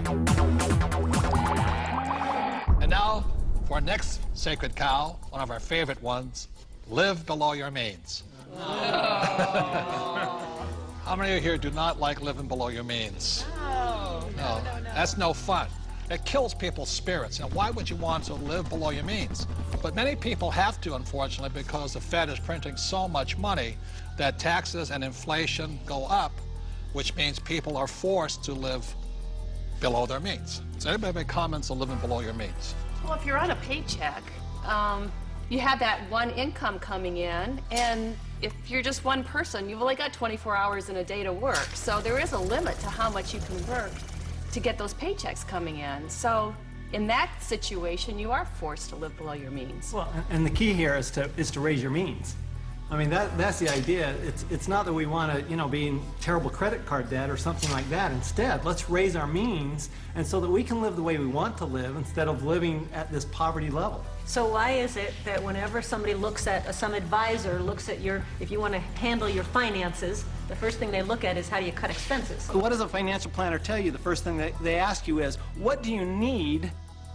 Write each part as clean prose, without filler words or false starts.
And now, for our next sacred cow, one of our favorite ones, live below your means. How many of you here do not like living below your means? No. That's no fun. It kills people's spirits. Now, why would you want to live below your means? But many people have to, unfortunately, because the Fed is printing so much money that taxes and inflation go up, which means people are forced to live below their means. Does anybody have any comments on living below your means? Well, if you're on a paycheck, you have that one income coming in, and if you're just one person, you've only got 24 hours in a day to work. So there is a limit to how much you can work to get those paychecks coming in. So in that situation, you are forced to live below your means. Well, and the key here is to raise your means. I mean, that's the idea. It's not that we want to, you know, be in terrible credit card debt or something like that. Instead, let's raise our means, and so that we can live the way we want to live instead of living at this poverty level. So why is it that whenever somebody looks at, some advisor looks at if you want to handle your finances, the first thing they look at is how do you cut expenses? What does a financial planner tell you? The first thing they ask you is, what do you need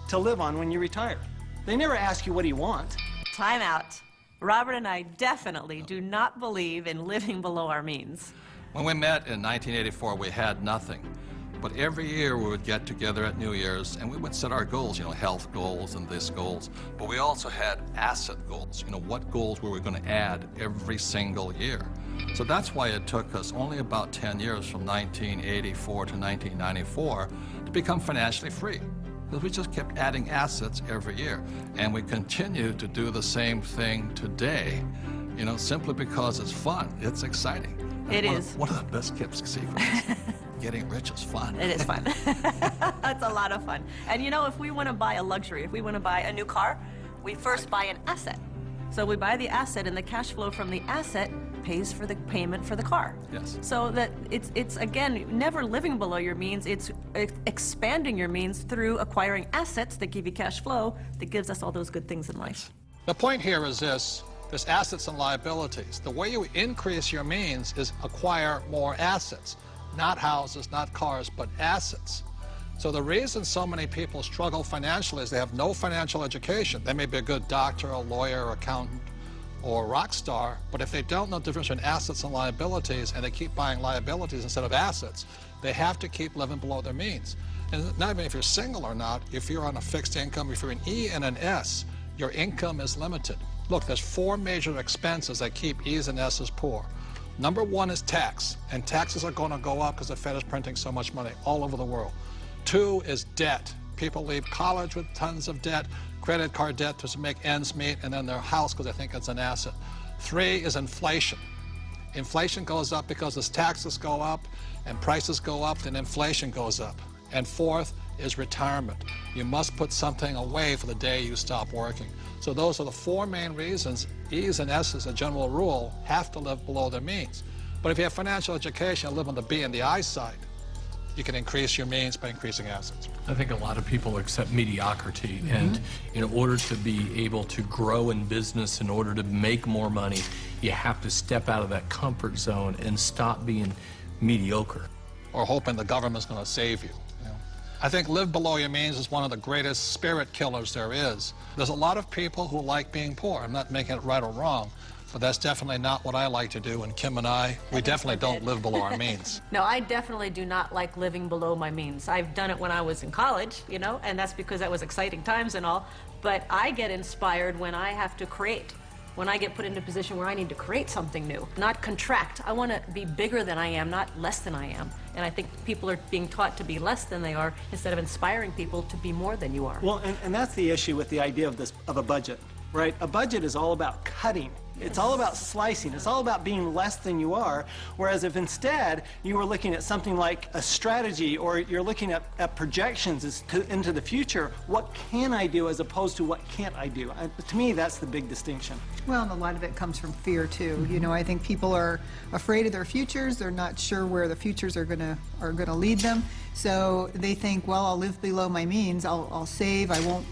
to live on when you retire? They never ask you, what do you want? Time out. Robert and I definitely do not believe in living below our means. When we met in 1984, we had nothing. But every year we would get together at New Year's and we would set our goals, you know, health goals and this goals. But we also had asset goals, you know, what goals were we going to add every single year. So that's why it took us only about 10 years from 1984 to 1994 to become financially free. Because we just kept adding assets every year. And we continue to do the same thing today, you know, simply because it's fun. It's exciting. It is. One of the best kept secrets. Getting rich is fun. It is fun. It's a lot of fun. And you know, if we want to buy a luxury, if we want to buy a new car, we first buy an asset. So we buy the asset, and the cash flow from the asset pays for the payment for the car. Yes. So that it's again, never living below your means. It's expanding your means through acquiring assets that give you cash flow that gives us all those good things in life. The point here is this. There's assets and liabilities. The way you increase your means is acquire more assets. Not houses, not cars, but assets. So the reason so many people struggle financially is they have no financial education. They may be a good doctor, a lawyer, accountant, or a rock star, but if they don't know the difference between assets and liabilities, and they keep buying liabilities instead of assets, they have to keep living below their means. And not even if you're single or not, if you're on a fixed income, if you're an E and an S, your income is limited. Look, there's 4 major expenses that keep E's and S's poor. Number 1 is tax, and taxes are going to go up because the Fed is printing so much money all over the world. 2 is debt. People leave college with tons of debt, credit card debt to make ends meet, and then their house because they think it's an asset. 3 is inflation. Inflation goes up because as taxes go up and prices go up, then inflation goes up. And 4th is retirement. You must put something away for the day you stop working. So those are the 4 main reasons E's and S's, as a general rule, have to live below their means. But if you have financial education and live on the B and the I side, you can increase your means by increasing assets. I think a lot of people accept mediocrity, and in order to be able to grow in business, in order to make more money, you have to step out of that comfort zone and stop being mediocre. Or hoping the government's going to save you. I think live below your means is one of the greatest spirit killers there is. There's a lot of people who like being poor. I'm not making it right or wrong, but that's definitely not what I like to do. And Kim and I definitely don't live below our means. No, I definitely do not like living below my means. I've done it when I was in college, you know, and that's because that was exciting times and all. But I get inspired when I have to create. When I get put into a position where I need to create something new, not contract. I want to be bigger than I am, not less than I am. And I think people are being taught to be less than they are instead of inspiring people to be more than you are. Well, and that's the issue with the idea of a budget, right? A budget is all about cutting. It's all about slicing. It's all about being less than you are. Whereas if instead you were looking at something like a strategy, or you're looking at projections into the future, what can I do as opposed to what can't I do? To me, that's the big distinction. Well, and a lot of it comes from fear too. You know, I think people are afraid of their futures. They're not sure where the futures are gonna lead them. So they think, well, I'll live below my means. I'll save. I won't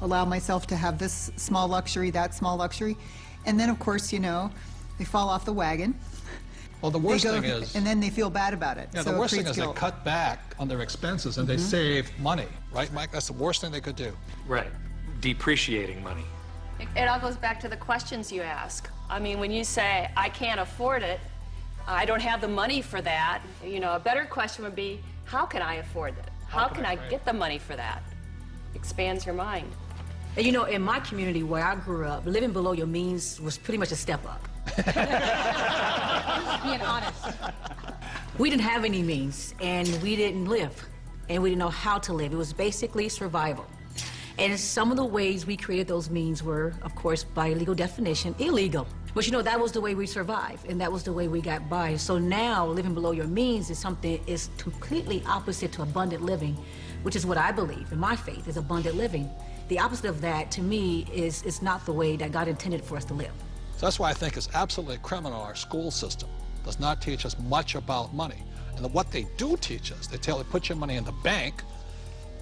allow myself to have this small luxury, that small luxury. And then, of course, you know, they fall off the wagon. Well, the worst thing is... And then they feel bad about it. Yeah, so the worst thing creates is guilt. they cut back on their expenses and they save money. Right, Mike? That's the worst thing they could do. Right. Depreciating money. It all goes back to the questions you ask. I mean, when you say, I can't afford it, I don't have the money for that, you know, a better question would be, how can I afford it? How can I get the money for that? Expands your mind. And you know, in my community where I grew up, living below your means was pretty much a step up. Being honest. We didn't have any means, and we didn't live, and we didn't know how to live. It was basically survival. And some of the ways we created those means were, of course, by legal definition, illegal. But you know, that was the way we survived, and that was the way we got by. So now, living below your means is something is completely opposite to abundant living, which is what I believe in my faith is abundant living. The opposite of that, to me, is not the way that God intended for us to live. So that's why I think it's absolutely criminal our school system does not teach us much about money. And what they do teach us, they tell you put your money in the bank,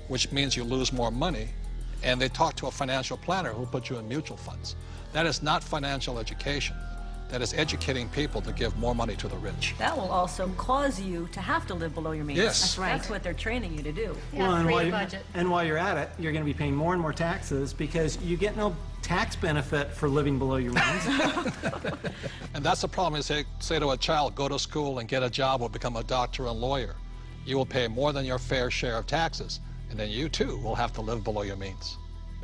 which means you lose more money, and they talk to a financial planner who puts you in mutual funds. That is not financial education. That is educating people to give more money to the rich. That will also cause you to have to live below your means. Yes. That's right. That's what they're training you to do. Yeah, and, create a budget. and while you're at it, you're going to be paying more and more taxes because you get no tax benefit for living below your means. And that's the problem. Is they say to a child, go to school and get a job or become a doctor and lawyer. You will pay more than your fair share of taxes, and then you too will have to live below your means.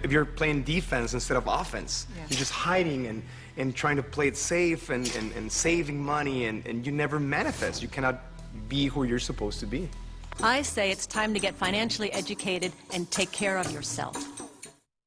If you're playing defense instead of offense, you're just hiding and trying to play it safe and saving money, and you never manifest. You cannot be who you're supposed to be. I say it's time to get financially educated and take care of yourself.